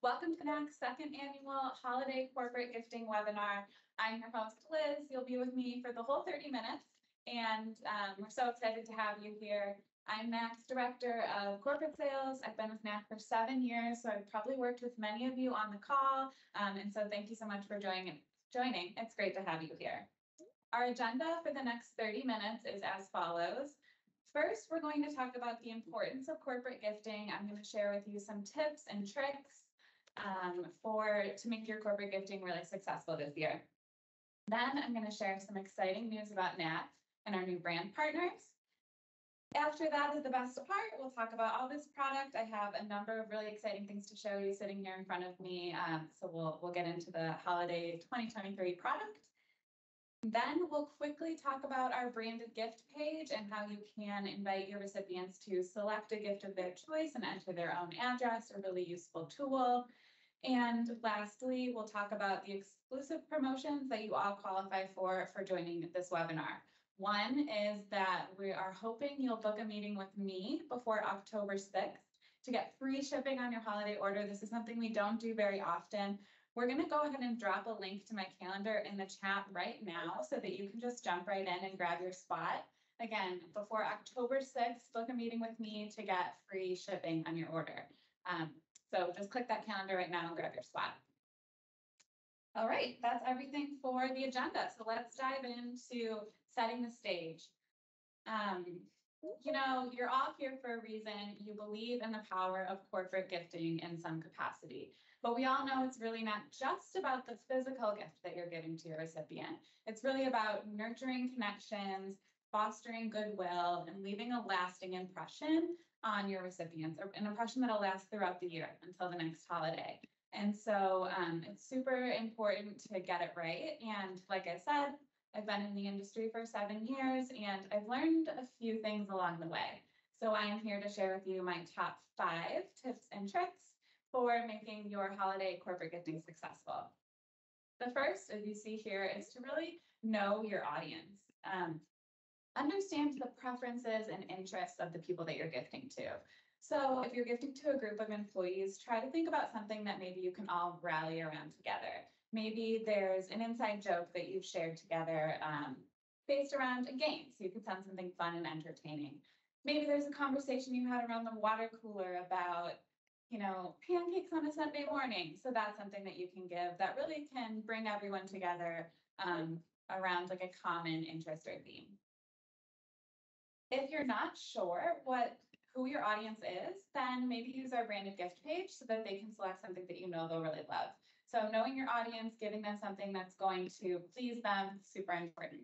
Welcome to NAC's second annual Holiday Corporate Gifting Webinar. I'm your host, Liz. You'll be with me for the whole 30 minutes, and we're so excited to have you here. I'm NAC's Director of Corporate Sales. I've been with NAC for 7 years, so I've probably worked with many of you on the call, and so thank you so much for joining. It's great to have you here. Our agenda for the next 30 minutes is as follows. First, we're going to talk about the importance of corporate gifting. I'm going to share with you some tips and tricks to make your corporate gifting really successful this year. Then I'm going to share some exciting news about NAC and our new brand partners. After that is the best part. We'll talk about all this product. I have a number of really exciting things to show you sitting here in front of me. So we'll get into the holiday 2023 product. Then we'll quickly talk about our branded gift page and how you can invite your recipients to select a gift of their choice and enter their own address, a really useful tool. And lastly, we'll talk about the exclusive promotions that you all qualify for joining this webinar. One is that we are hoping you'll book a meeting with me before October 6th to get free shipping on your holiday order. This is something we don't do very often. We're going to go ahead and drop a link to my calendar in the chat right now so that you can just jump right in and grab your spot. Again, before October 6th, book a meeting with me to get free shipping on your order. So just click that calendar right now and grab your spot. All right, that's everything for the agenda. So let's dive into setting the stage. You know, you're all here for a reason. You believe in the power of corporate gifting in some capacity. But we all know it's really not just about the physical gift that you're giving to your recipient. It's really about nurturing connections, fostering goodwill, and leaving a lasting impression on your recipients, or an impression that'll last throughout the year until the next holiday. And so it's super important to get it right. And like I said, I've been in the industry for 7 years, and I've learned a few things along the way. So I am here to share with you my top 5 tips and tricks for making your holiday corporate gifting successful. The first, as you see here, is to really know your audience. Understand the preferences and interests of the people that you're gifting to. So if you're gifting to a group of employees, try to think about something that maybe you can all rally around together. Maybe there's an inside joke that you've shared together based around a game, so you could send something fun and entertaining. Maybe there's a conversation you had around the water cooler about, you know, pancakes on a Sunday morning. So that's something that you can give that really can bring everyone together around like a common interest or theme. If you're not sure who your audience is, then maybe use our branded gift page so that they can select something that you know they'll really love. So knowing your audience, giving them something that's going to please them, super important.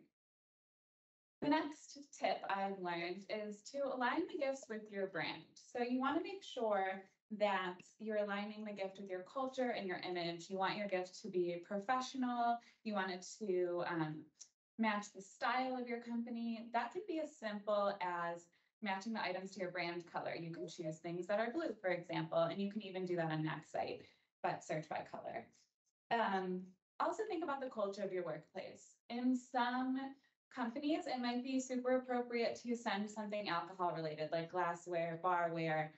The next tip I've learned is to align the gifts with your brand. So you want to make sure that you're aligning the gift with your culture and your image. You want your gift to be professional. You want it to match the style of your company. That can be as simple as matching the items to your brand color. You can choose things that are blue, for example, and you can even do that on NAC's site, but search by color. Also think about the culture of your workplace. In some companies, it might be super appropriate to send something alcohol related, like glassware, barware.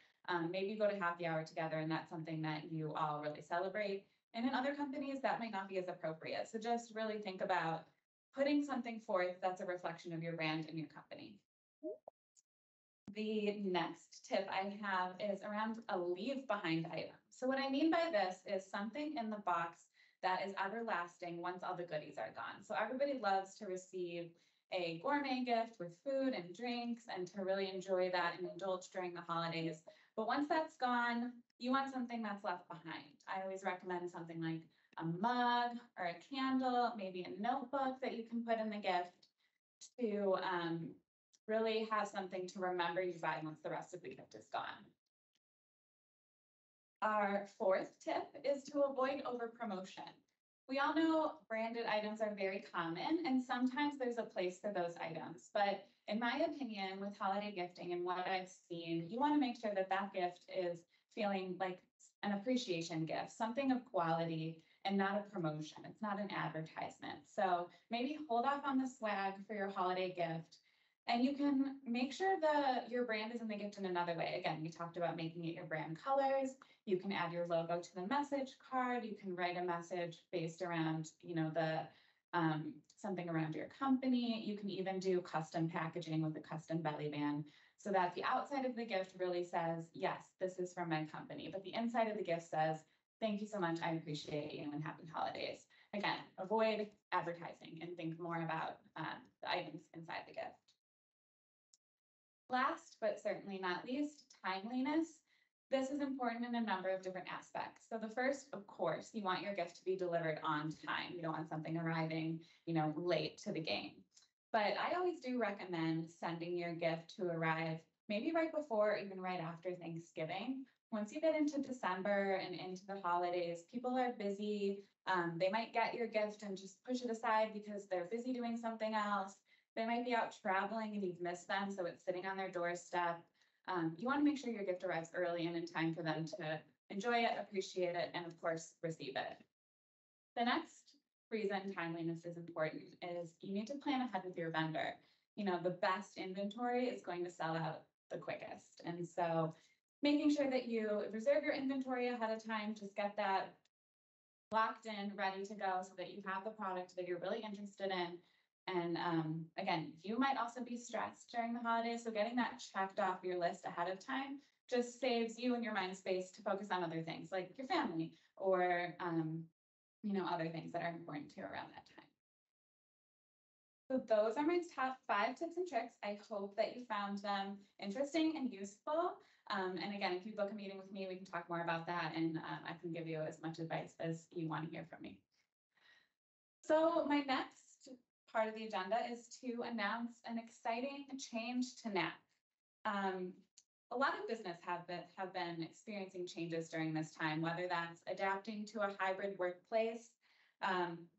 Maybe go to happy hour together, and that's something that you all really celebrate. And in other companies, that might not be as appropriate. So just really think about putting something forth that's a reflection of your brand and your company. The next tip I have is around a leave behind item. So what I mean by this is something in the box that is everlasting once all the goodies are gone. So everybody loves to receive a gourmet gift with food and drinks and to really enjoy that and indulge during the holidays. But once that's gone, you want something that's left behind. I always recommend something like a mug or a candle, maybe a notebook that you can put in the gift to really have something to remember you by once the rest of the gift is gone. Our 4th tip is to avoid over promotion. We all know branded items are very common, and sometimes there's a place for those items. But in my opinion, with holiday gifting and what I've seen, you want to make sure that that gift is feeling like an appreciation gift, something of quality and not a promotion. It's not an advertisement. So maybe hold off on the swag for your holiday gift And you can make sure that your brand is in the gift in another way. Again, we talked about making it your brand colors. You can add your logo to the message card. You can write a message based around, the something around your company. You can even do custom packaging with a custom belly band so that the outside of the gift really says, yes, this is from my company. But the inside of the gift says, thank you so much. I appreciate you and happy holidays. Again, avoid advertising and think more about the items inside the gift. Last, but certainly not least, timeliness. This is important in a number of different aspects. So the first, of course, you want your gift to be delivered on time. You don't want something arriving, late to the game. But I always do recommend sending your gift to arrive maybe right before or even right after Thanksgiving. Once you get into December and into the holidays, people are busy. They might get your gift and just push it aside because they're busy doing something else. They might be out traveling and you've missed them, so it's sitting on their doorstep. You want to make sure your gift arrives early and in time for them to enjoy it, appreciate it, and of course, receive it. The next reason timeliness is important is you need to plan ahead with your vendor. The best inventory is going to sell out the quickest. And so making sure that you reserve your inventory ahead of time, just get that locked in, ready to go so that you have the product that you're really interested in. And again, you might also be stressed during the holidays. So getting that checked off your list ahead of time just saves you and your mind space to focus on other things like your family or, other things that are important to you around that time. So those are my top 5 tips and tricks. I hope that you found them interesting and useful. And again, if you book a meeting with me, we can talk more about that and I can give you as much advice as you want to hear from me. So my next part of the agenda is to announce an exciting change to NAP. A lot of business have been experiencing changes during this time, whether that's adapting to a hybrid workplace,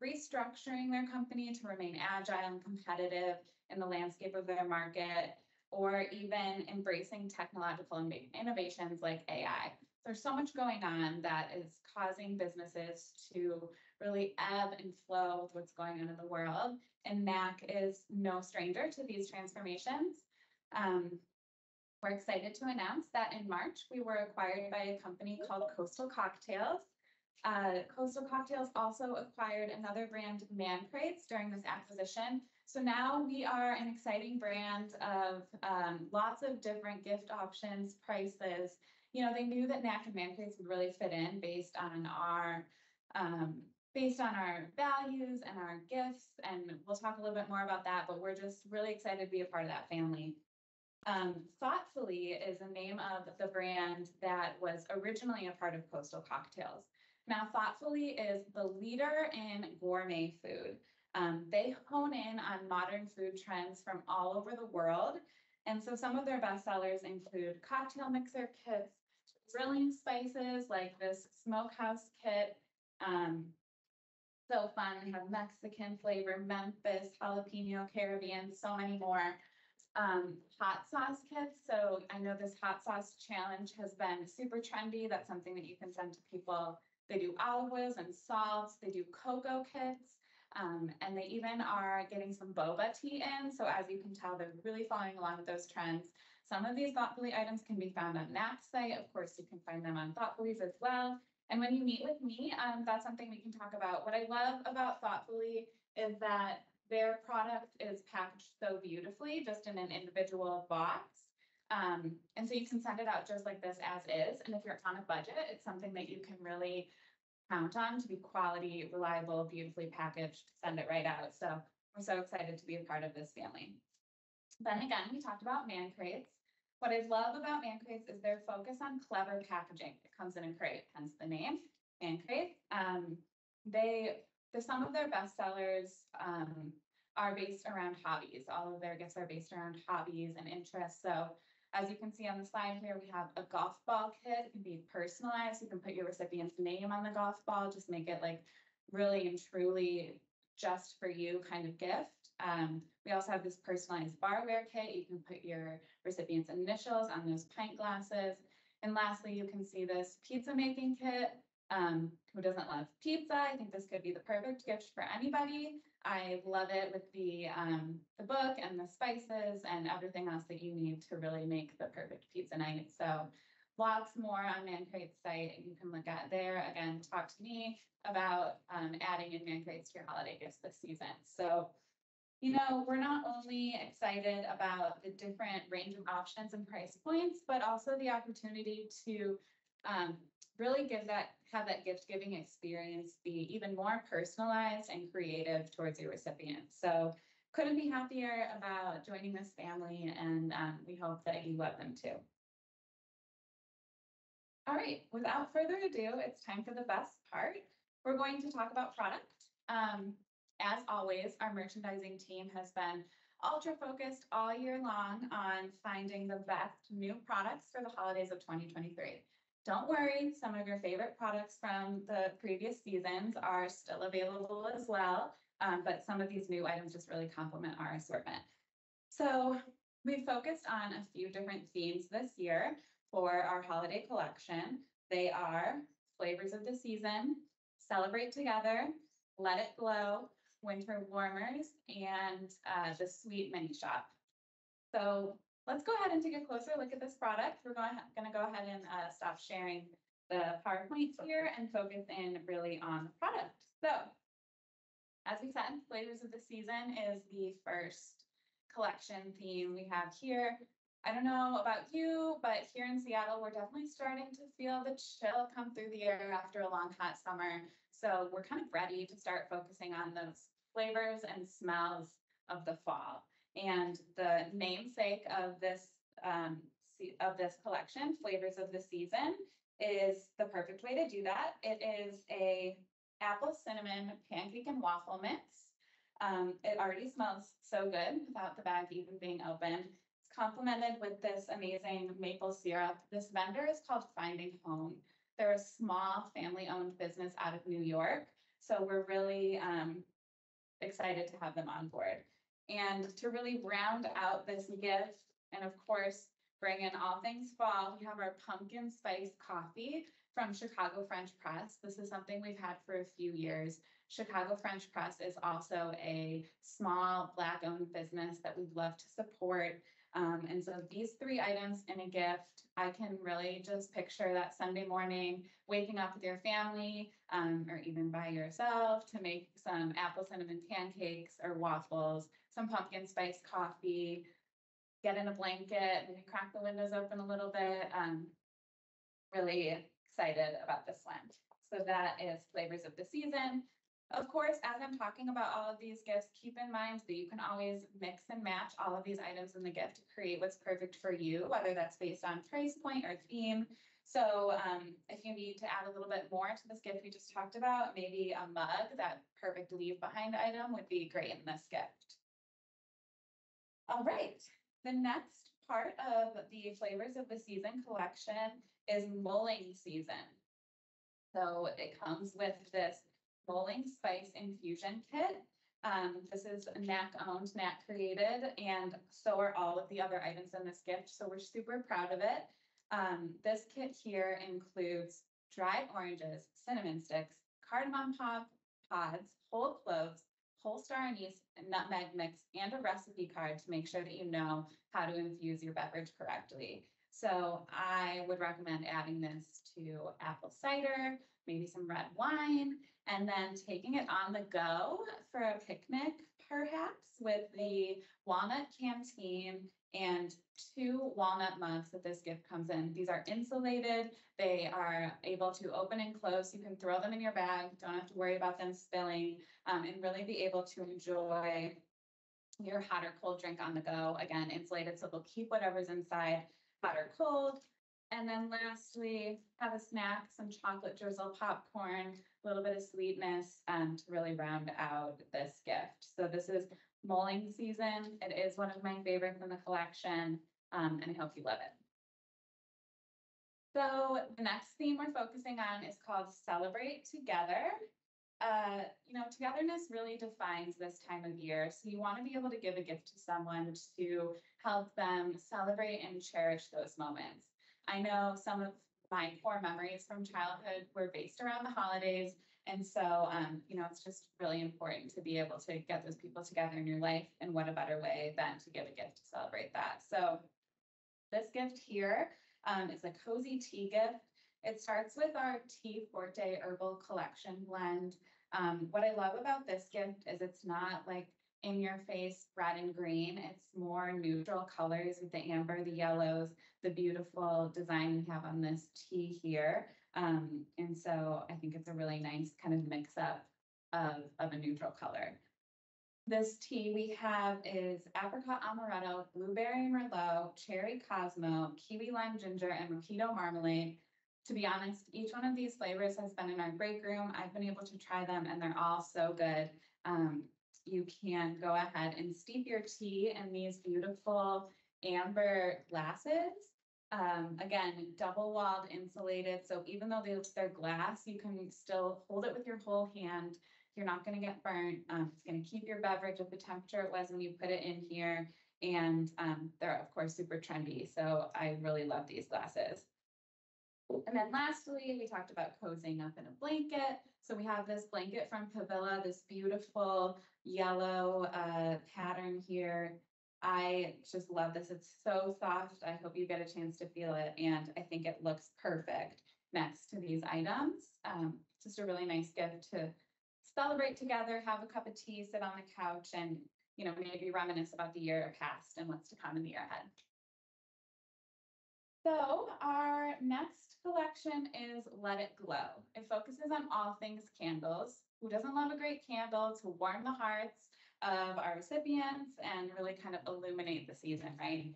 restructuring their company to remain agile and competitive in the landscape of their market, or even embracing technological innovations like AI. There's so much going on that is causing businesses to really ebb and flow with what's going on in the world. And NAC is no stranger to these transformations. We're excited to announce that in March, we were acquired by a company called Coastal Cocktails. Coastal Cocktails also acquired another brand, Man Crates, during this acquisition. So now we are an exciting brand of lots of different gift options, prices. They knew that NAC and Man Crates would really fit in based on our values and our gifts. And we'll talk a little bit more about that, but we're just really excited to be a part of that family. Thoughtfully is the name of the brand that was originally a part of Coastal Cocktails. Now, Thoughtfully is the leader in gourmet food. They hone in on modern food trends from all over the world. And so some of their best sellers include cocktail mixer kits, grilling spices like this smokehouse kit. So fun. They have Mexican flavor, Memphis, jalapeno, Caribbean, so many more. Hot sauce kits. So I know this hot sauce challenge has been super trendy. That's something that you can send to people. They do olive oils and salts. They do cocoa kits. And they even are getting some boba tea in. So as you can tell, they're really following along with those trends. Some of these Thoughtfully items can be found on NAP's site. Of course, you can find them on Thoughtfully's as well. And when you meet with me, that's something we can talk about. What I love about Thoughtfully is that their product is packaged so beautifully, just in an individual box. And so you can send it out just like this as is. And if you're on a budget, it's something that you can really count on to be quality, reliable, beautifully packaged, send it right out. So we're so excited to be a part of this family. Then again, we talked about Man Crates. What I love about Man Crates is their focus on clever packaging. It comes in a crate, hence the name, Man Crates. Some of their best sellers are based around hobbies. All of their gifts are based around hobbies and interests. So as you can see on the slide here, we have a golf ball kit. It can be personalized. You can put your recipient's name on the golf ball, just make it like really and truly just for you kind of gift. We also have this personalized barware kit. You can put your recipient's initials on those pint glasses. And lastly, you can see this pizza making kit. Who doesn't love pizza? I think this could be the perfect gift for anybody. I love it with the book and the spices and everything else that you need to really make the perfect pizza night. So lots more on Man Crate's site you can look at there. Again, talk to me about adding in Man Crates to your holiday gifts this season. So, you know, we're not only excited about the different range of options and price points, but also the opportunity to really have that gift giving experience be even more personalized and creative towards your recipient. So couldn't be happier about joining this family, and we hope that you love them too. All right, without further ado, it's time for the best part. We're going to talk about product. As always, our merchandising team has been ultra focused all year long on finding the best new products for the holidays of 2023. Don't worry, some of your favorite products from the previous seasons are still available as well, but some of these new items just really complement our assortment. So we focused on a few different themes this year for our holiday collection. They are flavors of the season, celebrate together, let it glow, winter warmers, and the sweet mini shop. So let's go ahead and take a closer look at this product. We're going to go ahead and stop sharing the PowerPoint here and focus in really on the product. So as we said, flavors of the season is the first collection theme we have here. I don't know about you, but here in Seattle, we're definitely starting to feel the chill come through the air after a long, hot summer. So we're kind of ready to start focusing on those flavors and smells of the fall. And the namesake of this collection, Flavors of the Season, is the perfect way to do that. It is a apple cinnamon pancake and waffle mix. It already smells so good without the bag even being opened. It's complemented with this amazing maple syrup. This vendor is called Finding Home. They're a small family-owned business out of New York. So we're really excited to have them on board. And to really round out this gift, and of course, bring in all things fall, we have our pumpkin spice coffee from Chicago French Press. This is something we've had for a few years. Chicago French Press is also a small Black-owned business that we'd love to support. And so these three items in a gift, I can really just picture that Sunday morning, waking up with your family, or even by yourself, to make some apple cinnamon pancakes or waffles, some pumpkin spice coffee, get in a blanket, maybe crack the windows open a little bit. Really excited about this one. So that is Flavors of the Season. Of course, as I'm talking about all of these gifts, keep in mind that you can always mix and match all of these items in the gift to create what's perfect for you, whether that's based on price point or theme. So if you need to add a little bit more to this gift we just talked about, maybe a mug, that perfect leave behind item would be great in this gift. All right, the next part of the Flavors of the Season collection is mulling season. So it comes with this mulling spice infusion kit. This is NAC owned, NAC created, and so are all of the other items in this gift. So we're super proud of it. This kit here includes dried oranges, cinnamon sticks, cardamom pods, whole cloves, whole star anise, and nutmeg mix, and a recipe card to make sure that you know how to infuse your beverage correctly. So I would recommend adding this to apple cider, maybe some red wine, and then taking it on the go for a picnic, perhaps, with the walnut canteen and 2 walnut mugs that this gift comes in. These are insulated. They are able to open and close. You can throw them in your bag. Don't have to worry about them spilling, and really be able to enjoy your hot or cold drink on the go. Again, insulated, so they'll keep whatever's inside hot or cold. And then lastly, have a snack, some chocolate drizzle popcorn, a little bit of sweetness to really round out this gift. So this is mulling season. It is one of my favorites in the collection, and I hope you love it. So the next theme we're focusing on is called Celebrate Together. Togetherness really defines this time of year. So you want to be able to give a gift to someone to help them celebrate and cherish those moments. I know some of my core memories from childhood were based around the holidays. And so, it's just really important to be able to get those people together in your life. And what a better way than to give a gift to celebrate that. So this gift here is a cozy tea gift. It starts with our Tea Forte Herbal Collection blend. What I love about this gift is it's not like in your face red and green. It's more neutral colors with the amber, the yellows, the beautiful design we have on this tea here. And so I think it's a really nice kind of mix up of a neutral color. This tea we have is apricot amaretto, blueberry merlot, cherry cosmo, kiwi lime ginger, and mojito marmalade. To be honest, each one of these flavors has been in our break room. I've been able to try them and they're all so good. You can go ahead and steep your tea in these beautiful amber glasses. Again, double walled insulated. So even though they're glass, you can still hold it with your whole hand. You're not going to get burnt. It's going to keep your beverage at the temperature it was when you put it in here. And they're, of course, super trendy. So I really love these glasses. And then lastly, we talked about cozying up in a blanket. So we have this blanket from Pavilla, this beautiful yellow pattern here. I just love this. It's so soft. I hope you get a chance to feel it. And I think it looks perfect next to these items. Just a really nice gift to celebrate together, have a cup of tea, sit on the couch, and maybe reminisce about the year past and what's to come in the year ahead. So our next collection is Let It Glow. It focuses on all things candles. Who doesn't love a great candle to warm the hearts of our recipients and really kind of illuminate the season, right?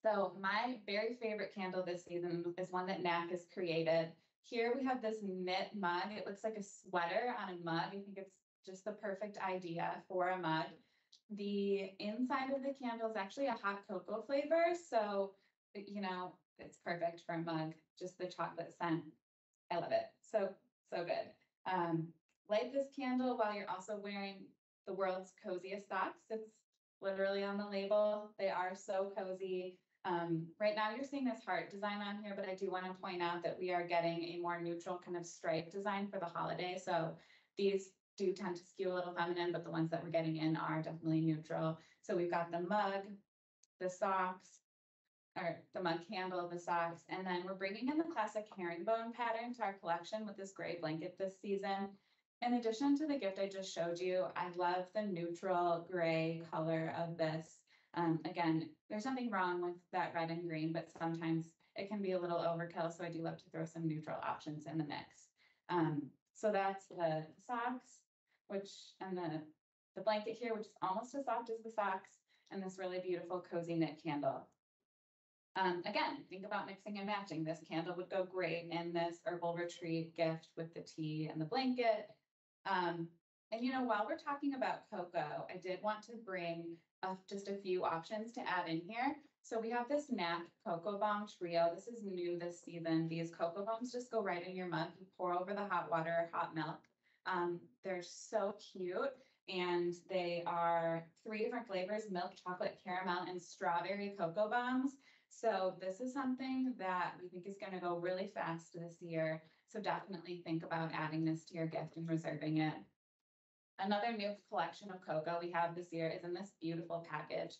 So my very favorite candle this season is one that Knack has created. Here we have this knit mug. It looks like a sweater on a mug. I think it's just the perfect idea for a mug. The inside of the candle is actually a hot cocoa flavor. So, it's perfect for a mug. Just the chocolate scent. I love it. So good. Light this candle while you're also wearing the world's coziest socks. It's literally on the label. They are so cozy. Right now you're seeing this heart design on here, but I do want to point out that we are getting a more neutral kind of stripe design for the holiday. So these do tend to skew a little feminine, but the ones that we're getting in are definitely neutral. So we've got the mug, the socks, or the mug candle, the socks, and then we're bringing in the classic herringbone pattern to our collection with this gray blanket this season. In addition to the gift I just showed you, I love the neutral gray color of this. Again, there's nothing wrong with that red and green, but sometimes it can be a little overkill. So I do love to throw some neutral options in the mix. So that's the socks, and the blanket here, which is almost as soft as the socks, and this really beautiful cozy knit candle. Again, think about mixing and matching. This candle would go great in this herbal retreat gift with the tea and the blanket. And while we're talking about cocoa, I did want to bring just a few options to add in here. So we have this Knack Cocoa Bomb Trio. This is new this season. These cocoa bombs just go right in your mug. You pour over the hot water or hot milk. They're so cute. And they are 3 different flavors: milk, chocolate, caramel, and strawberry cocoa bombs. So this is something that we think is going to go really fast this year. So definitely think about adding this to your gift and reserving it. Another new collection of cocoa we have this year is in this beautiful package.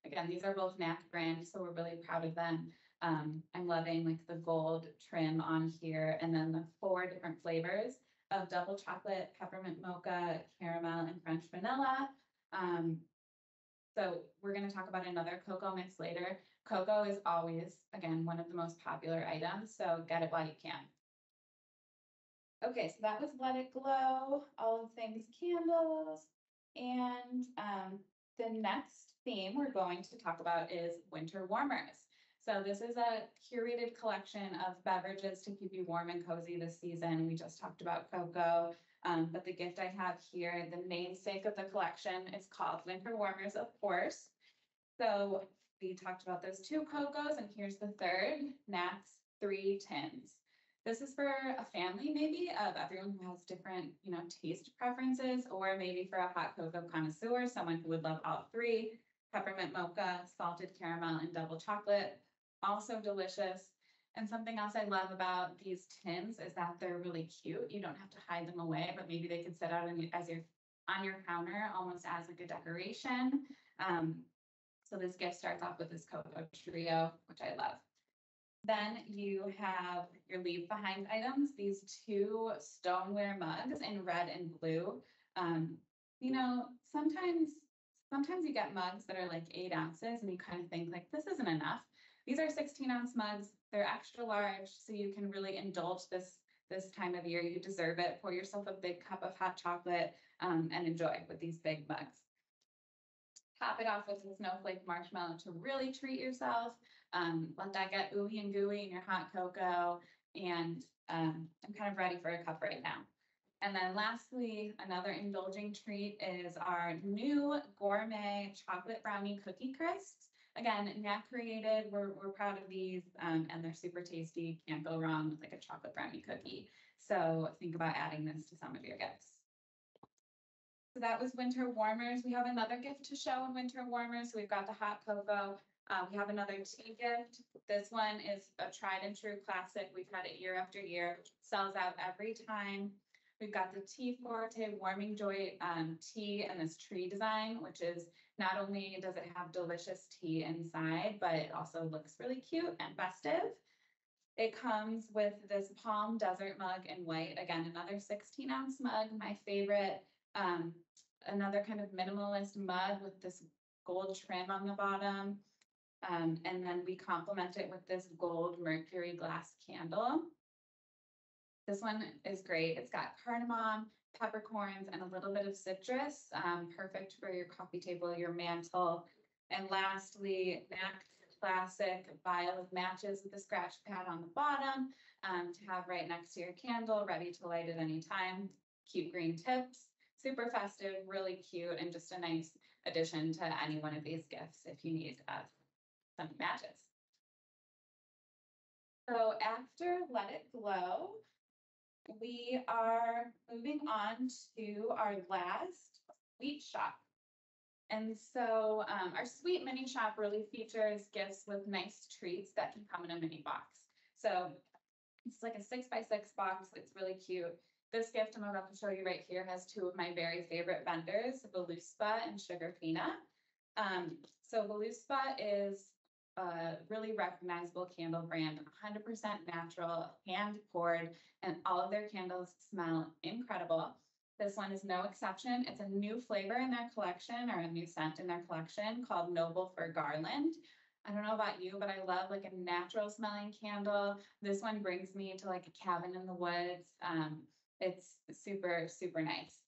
Again, these are both Knack brand, so we're really proud of them. I'm loving like the gold trim on here, and then the 4 different flavors of double chocolate, peppermint mocha, caramel, and French vanilla. So we're going to talk about another cocoa mix later. Cocoa is always, again, one of the most popular items, so get it while you can. Okay, so that was Let It Glow, all things candles. And the next theme we're going to talk about is winter warmers. So this is a curated collection of beverages to keep you warm and cozy this season. We just talked about cocoa, but the gift I have here, the namesake of the collection, is called Winter Warmers, of course. So we talked about those 2 cocos, and here's the third, Knack's 3 tins. This is for a family, maybe, of everyone who has different, taste preferences, or maybe for a hot cocoa connoisseur, someone who would love all 3, peppermint mocha, salted caramel, and double chocolate. Also delicious. And something else I love about these tins is that they're really cute. You don't have to hide them away, but maybe they could sit out as your on your counter almost as like a decoration. So this gift starts off with this cocoa trio, which I love. Then you have your leave behind items, these two stoneware mugs in red and blue. Um, you know, sometimes you get mugs that are like 8 ounces and you kind of think like, this isn't enough. These are 16-ounce mugs. They're extra large, so you can really indulge this time of year. You deserve it. Pour yourself a big cup of hot chocolate and enjoy with these big mugs. Top it off with some snowflake marshmallow to really treat yourself. Let that get ooey and gooey in your hot cocoa. And I'm kind of ready for a cup right now. And then lastly, another indulging treat is our new gourmet chocolate brownie cookie crisps. Again, Knack created, we're proud of these and they're super tasty. Can't go wrong with like a chocolate brownie cookie. So think about adding this to some of your gifts. So that was winter warmers. We have another gift to show in winter warmers. So we've got the hot cocoa. We have another tea gift. This one is a tried and true classic. We've had it year after year. Sells out every time. We've got the Tea Forte Warming Joy tea and this tree design, which is not only does it have delicious tea inside, but it also looks really cute and festive. It comes with this Palm Desert mug in white. Again, another 16-ounce mug, my favorite. Another kind of minimalist mug with this gold trim on the bottom. And then we complement it with this gold mercury glass candle. This one is great. It's got cardamom, peppercorns, and a little bit of citrus. Perfect for your coffee table, your mantle. And lastly, Knack classic vial of matches with a scratch pad on the bottom to have right next to your candle, ready to light at any time. Cute green tips, super festive, really cute, and just a nice addition to any one of these gifts if you need some matches. So after Let It Glow, we are moving on to our last sweet shop. And so our sweet mini shop really features gifts with nice treats that can come in a mini box. So it's like a 6x6 box. It's really cute. This gift I'm about to show you right here has two of my very favorite vendors, Voluspa and Sugarfina. So Voluspa is a really recognizable candle brand, 100% natural, hand poured, and all of their candles smell incredible. This one is no exception. It's a new flavor in their collection, or a new scent in their collection, called Noble for Garland. I don't know about you, but I love like a natural smelling candle. This one brings me to like a cabin in the woods. It's super, super nice.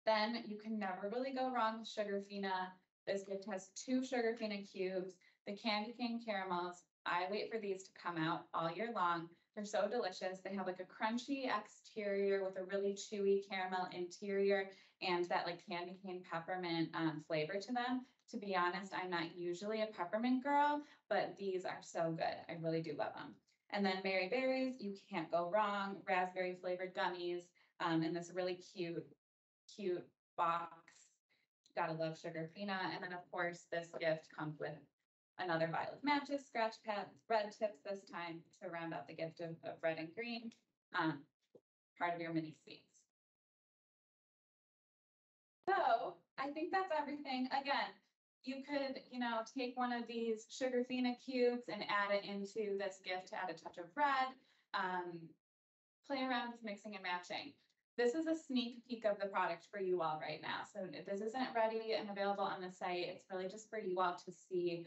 Then you can never really go wrong with Sugarfina. This gift has two Sugarfina cubes, the Candy Cane caramels. I wait for these to come out all year long. They're so delicious. They have like a crunchy exterior with a really chewy caramel interior and that like candy cane peppermint flavor to them. To be honest, I'm not usually a peppermint girl, but these are so good. I really do love them. And then Mary Berries, you can't go wrong. Raspberry flavored gummies in this really cute box. Gotta love Sugarfina. And then of course, this gift comes with another vial of matches, scratch pads, red tips this time to round out the gift of red and green, part of your mini sweets. So I think that's everything. Again, you could, take one of these Sugarfina cubes and add it into this gift to add a touch of red. Play around with mixing and matching. This is a sneak peek of the product for you all right now. So if this isn't ready and available on the site, it's really just for you all to see.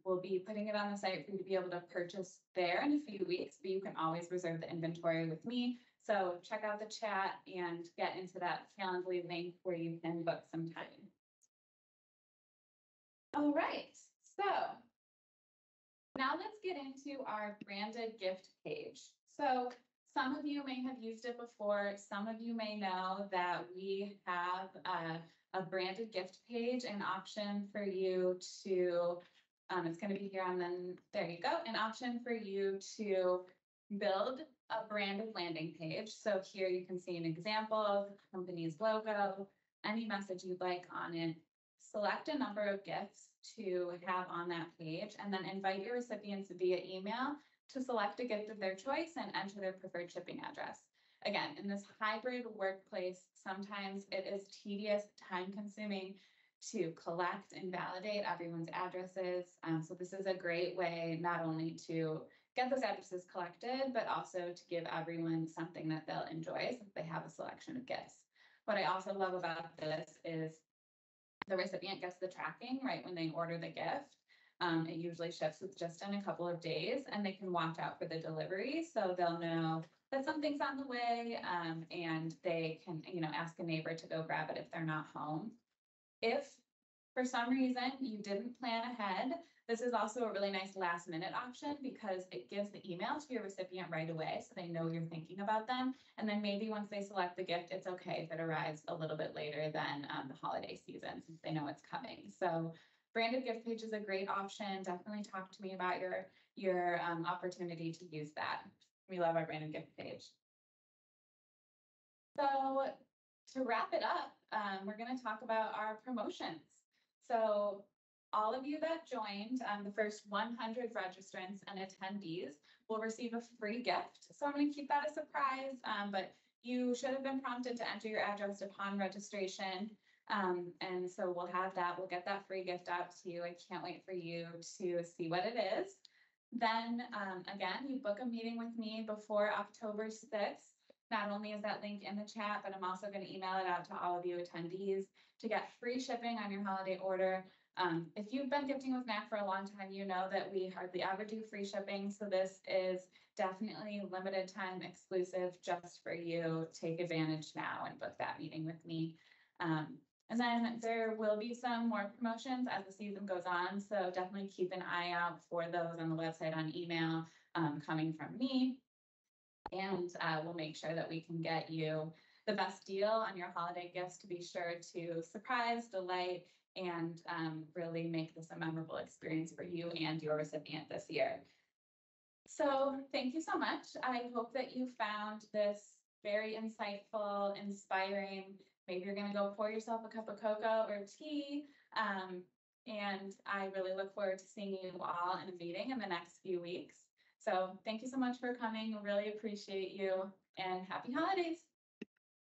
We'll be putting it on the site for you to be able to purchase there in a few weeks, but you can always reserve the inventory with me. So check out the chat and get into that Calendly link where you can book some time. All right, so now let's get into our branded gift page. So some of you may have used it before. Some of you may know that we have a branded gift page, an option for you to, it's going to be here and then there you go, an option for you to build a branded landing page. So here you can see an example of the company's logo, any message you'd like on it. select a number of gifts to have on that page, and then invite your recipients via email to select a gift of their choice and enter their preferred shipping address. Again, in this hybrid workplace, sometimes it is tedious, time consuming to collect and validate everyone's addresses. So this is a great way not only to get those addresses collected, but also to give everyone something that they'll enjoy so that they have a selection of gifts. What I also love about this is the recipient gets the tracking right when they order the gift. It usually ships with just in a couple of days, and they can watch out for the delivery. So they'll know that something's on the way, and they can, ask a neighbor to go grab it if they're not home. If for some reason you didn't plan ahead, this is also a really nice last minute option because it gives the email to your recipient right away so they know you're thinking about them. And then maybe once they select the gift, it's okay if it arrives a little bit later than the holiday season since they know it's coming. So branded gift page is a great option. Definitely talk to me about your opportunity to use that. We love our branded gift page. So to wrap it up, we're going to talk about our promotions. So all of you that joined, the first 100 registrants and attendees will receive a free gift. So I'm going to keep that a surprise, but you should have been prompted to enter your address upon registration. And so we'll have that. We'll get that free gift out to you. I can't wait for you to see what it is. Then again, you book a meeting with me before October 6th. Not only is that link in the chat, but I'm also going to email it out to all of you attendees to get free shipping on your holiday order. If you've been gifting with Knack for a long time, you know that we hardly ever do free shipping. So this is definitely limited time exclusive just for you. Take advantage now and book that meeting with me. And then there will be some more promotions as the season goes on. So definitely keep an eye out for those on the website, on email, coming from me. And we'll make sure that we can get you the best deal on your holiday gifts to be sure to surprise, delight, and really make this a memorable experience for you and your recipient this year. So thank you so much. I hope that you found this very insightful, inspiring. Maybe you're going to go pour yourself a cup of cocoa or tea. And I really look forward to seeing you all in a meeting in the next few weeks. So thank you so much for coming. Really appreciate you and happy holidays.